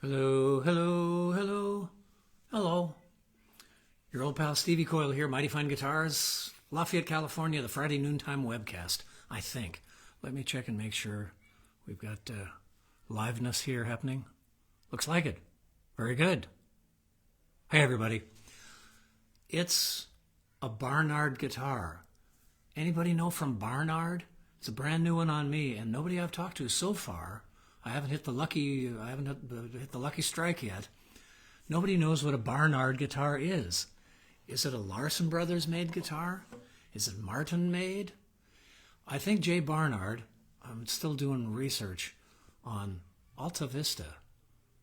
Hello, hello, hello, hello. Your old pal Stevie Coyle here, Mighty Fine Guitars, Lafayette, California, the Friday noontime webcast, I think. Let me check and make sure we've got liveness here happening. Looks like it. Very good. Hey, everybody. It's a Barnard guitar. Anybody know from Barnard? It's a brand new one on me, and nobody I've talked to so far. I haven't hit the lucky strike yet. Nobody knows what a Barnard guitar is. Is it a Larson Brothers made guitar? Is it Martin made? I think Jay Barnard, I'm still doing research on Alta Vista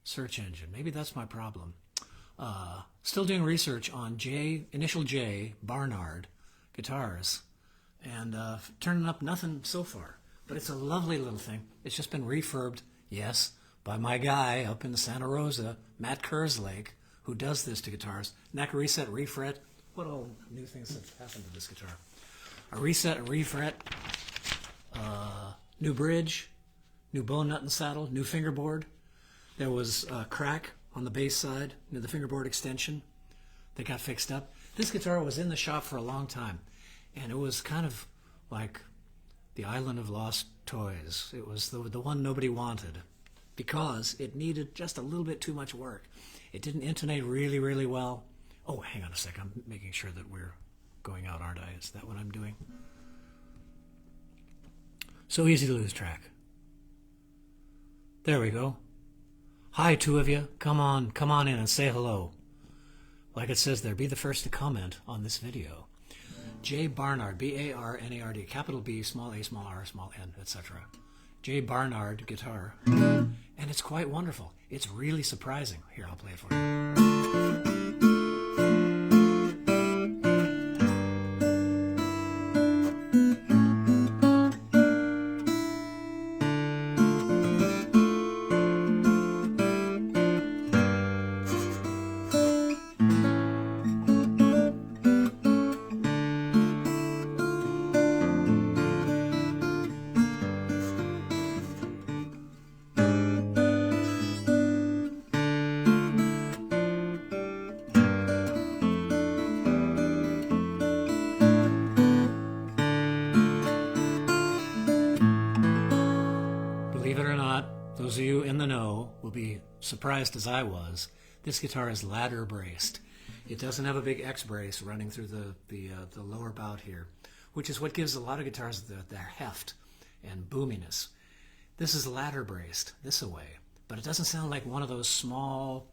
search engine. Maybe that's my problem. Still doing research on initial J Barnard guitars, and turning up nothing so far. But it's a lovely little thing. It's just been refurbed, yes, by my guy up in Santa Rosa, Matt Kerslake, who does this to guitars. Neck reset, refret. What all new things have happened to this guitar? A reset, a refret, new bridge, new bone nut and saddle, new fingerboard. There was a crack on the bass side near the fingerboard extension that got fixed up. This guitar was in the shop for a long time, and it was kind of like the Island of Lost Toys. It was the one nobody wanted because it needed just a little bit too much work. It didn't intonate really, really well. Oh, hang on a sec. I'm making sure that we're going out, aren't I? Is that what I'm doing? So easy to lose track. There we go. Hi, two of you. Come on in and say hello. Like it says there, be the first to comment on this video. J Barnard, B-A-R-N-A-R-D, capital B, small a, small r, small n, etc. J Barnard guitar. And it's quite wonderful. It's really surprising. Here, I'll play it for you. Believe it or not, those of you in the know will be surprised as I was. This guitar is ladder braced. It doesn't have a big X brace running through the lower bout here, which is what gives a lot of guitars their heft and boominess. This is ladder braced this away, but it doesn't sound like one of those small,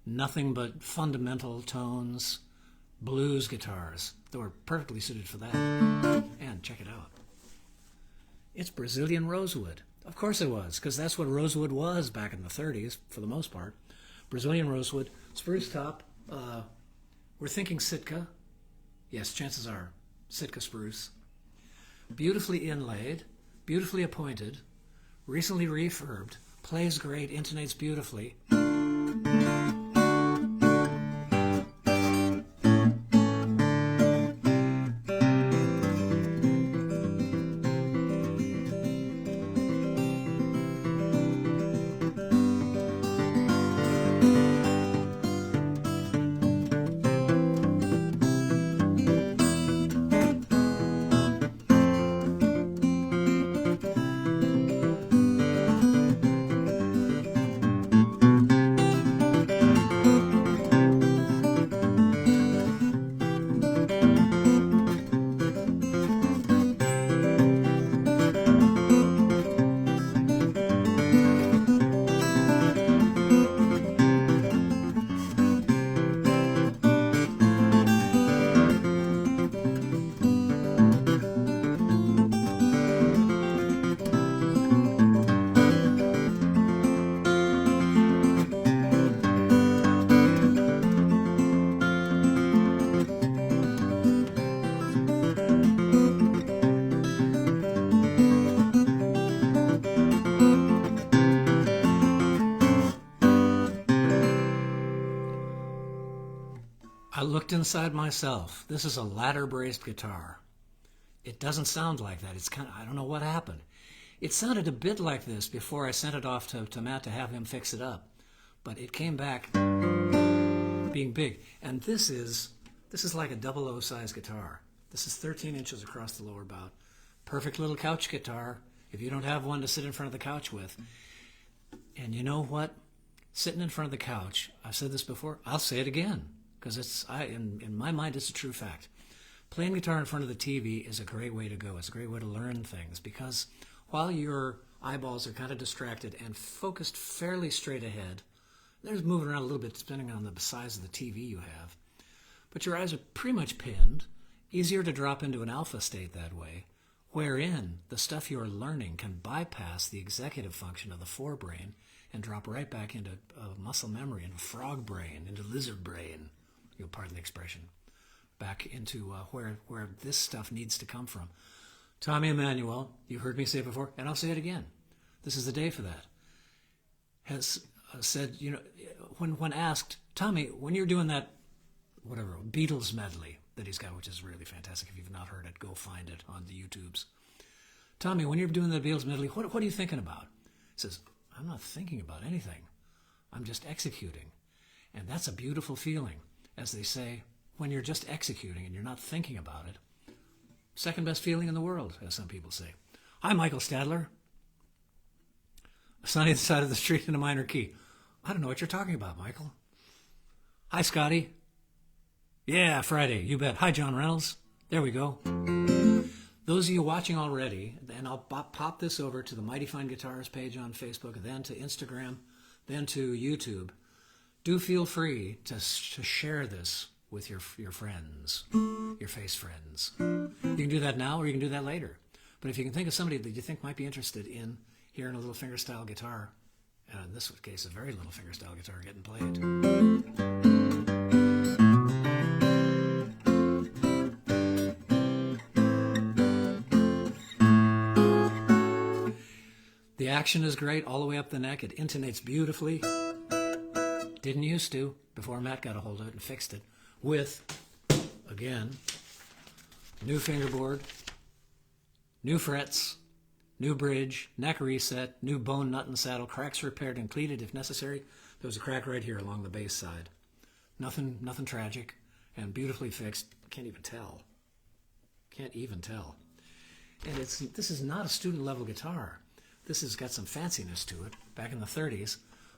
nothing but fundamental tones blues guitars that were perfectly suited for that. And check it out. It's Brazilian rosewood. Of course it was, because that's what rosewood was back in the 30s, for the most part. Brazilian rosewood, spruce top. We're thinking Sitka. Yes, chances are Sitka spruce. Beautifully inlaid, beautifully appointed, recently refurbed, plays great, intonates beautifully. I looked inside myself. This is a ladder braced guitar. It doesn't sound like that. It's kind of, I don't know what happened. It sounded a bit like this before I sent it off to Matt to have him fix it up. but it came back being big. And this is like a 00 size guitar. This is 13 inches across the lower bout. Perfect little couch guitar if you don't have one to sit in front of the couch with. And you know what? Sitting in front of the couch, I've said this before, I'll say it again, because in my mind it's a true fact. Playing guitar in front of the TV is a great way to go. It's a great way to learn things, because while your eyeballs are kind of distracted and focused fairly straight ahead, they're moving around a little bit depending on the size of the TV you have, but your eyes are pretty much pinned. Easier to drop into an alpha state that way, wherein the stuff you're learning can bypass the executive function of the forebrain and drop right back into muscle memory, into frog brain, into lizard brain, you'll pardon the expression, back into where this stuff needs to come from. Tommy Emmanuel, you heard me say it before, and I'll say it again. This is the day for that. Has said, you know, when asked, Tommy, when you're doing that, whatever, Beatles medley that he's got, which is really fantastic. If you've not heard it, go find it on the YouTubes. Tommy, when you're doing the Beatles medley, what are you thinking about? He says, I'm not thinking about anything. I'm just executing. And that's a beautiful feeling. As they say, when you're just executing and you're not thinking about it, second best feeling in the world, as some people say. Hi, Michael Stadler. Sunny side of the street in a minor key. I don't know what you're talking about, Michael. Hi, Scotty. Yeah, Friday, you bet. Hi, John Reynolds. There we go. Those of you watching already, and I'll pop this over to the Mighty Fine Guitars page on Facebook, then to Instagram, then to YouTube. Do feel free to share this with your friends, your face friends. You can do that now or you can do that later. But if you can think of somebody that you think might be interested in hearing a little fingerstyle guitar, and in this case a very little fingerstyle guitar getting played. The action is great all the way up the neck. It intonates beautifully. Didn't used to, before Matt got a hold of it and fixed it, with, again, new fingerboard, new frets, new bridge, neck reset, new bone nut and saddle, cracks repaired and cleated if necessary. There was a crack right here along the bass side. Nothing tragic, and beautifully fixed. Can't even tell. Can't even tell. And this is not a student level guitar. This has got some fanciness to it, back in the 30s.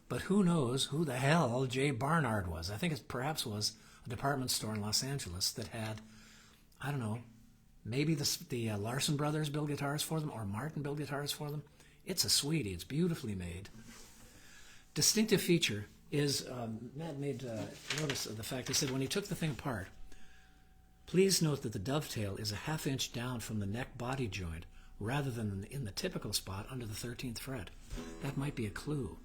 But who knows who the hell J. Barnard was. I think it perhaps was a department store in Los Angeles that had, I don't know, maybe the Larson brothers built guitars for them, or Martin built guitars for them. It's a sweetie. It's beautifully made. Distinctive feature is, Matt made notice of the fact, he said when he took the thing apart, please note that the dovetail is a ½ inch down from the neck body joint, rather than in the typical spot under the 13th fret. That might be a clue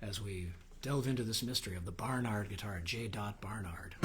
as we delve into this mystery of the Barnard guitar, J. Barnard.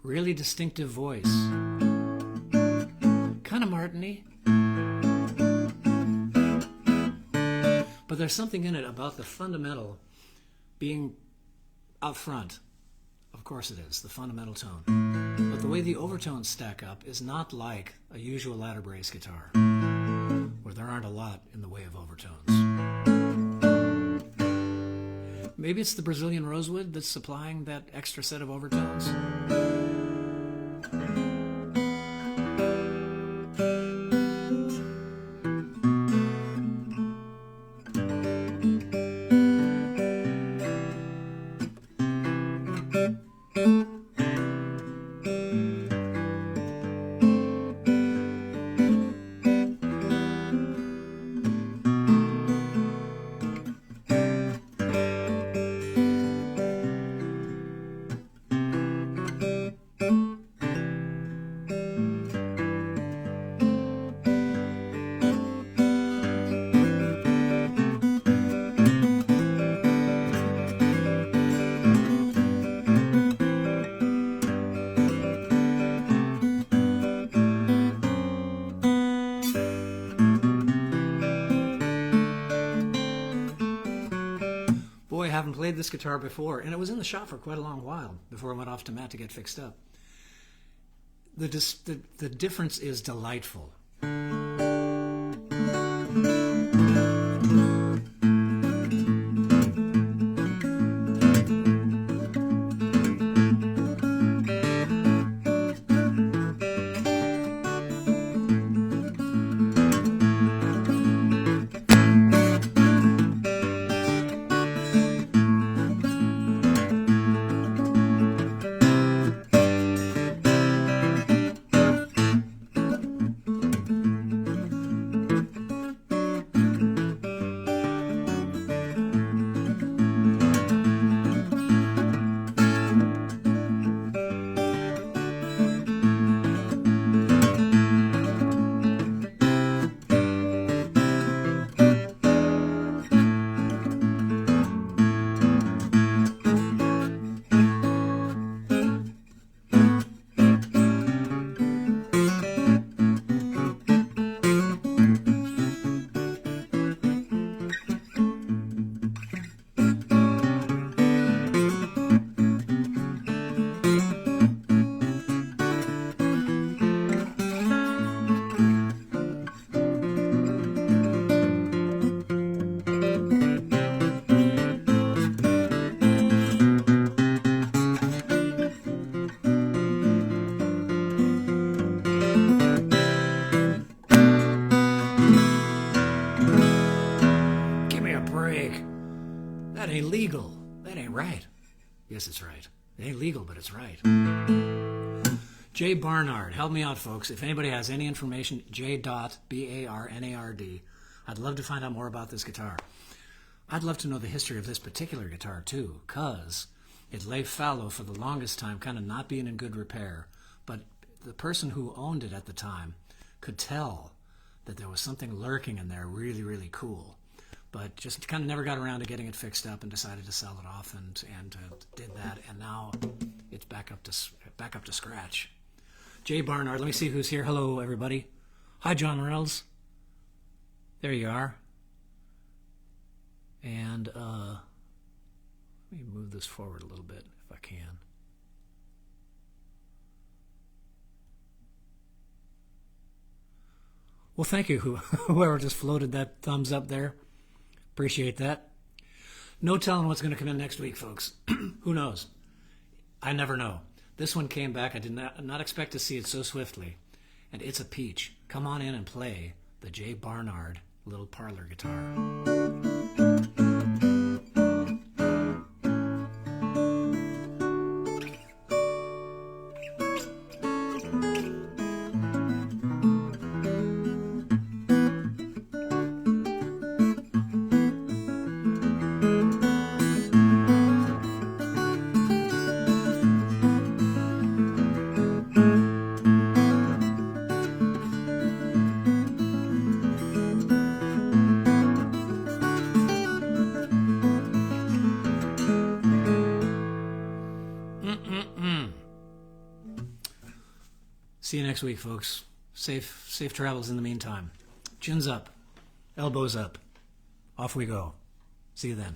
Really distinctive voice. Kind of Martin-y. But there's something in it about the fundamental being out front. Of course it is, the fundamental tone. But the way the overtones stack up is not like a usual ladder brace guitar, where there aren't a lot in the way of overtones. Maybe it's the Brazilian rosewood that's supplying that extra set of overtones. played this guitar before, and it was in the shop for quite a long while before it went off to Matt to get fixed up. The difference is delightful. That ain't legal. That ain't right. Yes, it's right. It ain't legal, but it's right. J. Barnard. Help me out, folks. If anybody has any information, J.Barnard. I'd love to find out more about this guitar. I'd love to know the history of this particular guitar, too, because it lay fallow for the longest time, kind of not being in good repair. But the person who owned it at the time could tell that there was something lurking in there really, really cool. But just kind of never got around to getting it fixed up and decided to sell it off and did that. And now it's back up to scratch. J. Barnard, let me see who's here. Hello, everybody. Hi, John Reynolds. There you are. And let me move this forward a little bit if I can. Well, thank you, whoever just floated that thumbs up there. Appreciate that. No telling what's going to come in next week, folks. Who knows? I never know. This one came back. I did not expect to see it so swiftly. And it's a peach. Come on in and play the J. Barnard little parlor guitar. See you next week, folks. Safe travels in the meantime. Chins up, elbows up. Off we go. See you then.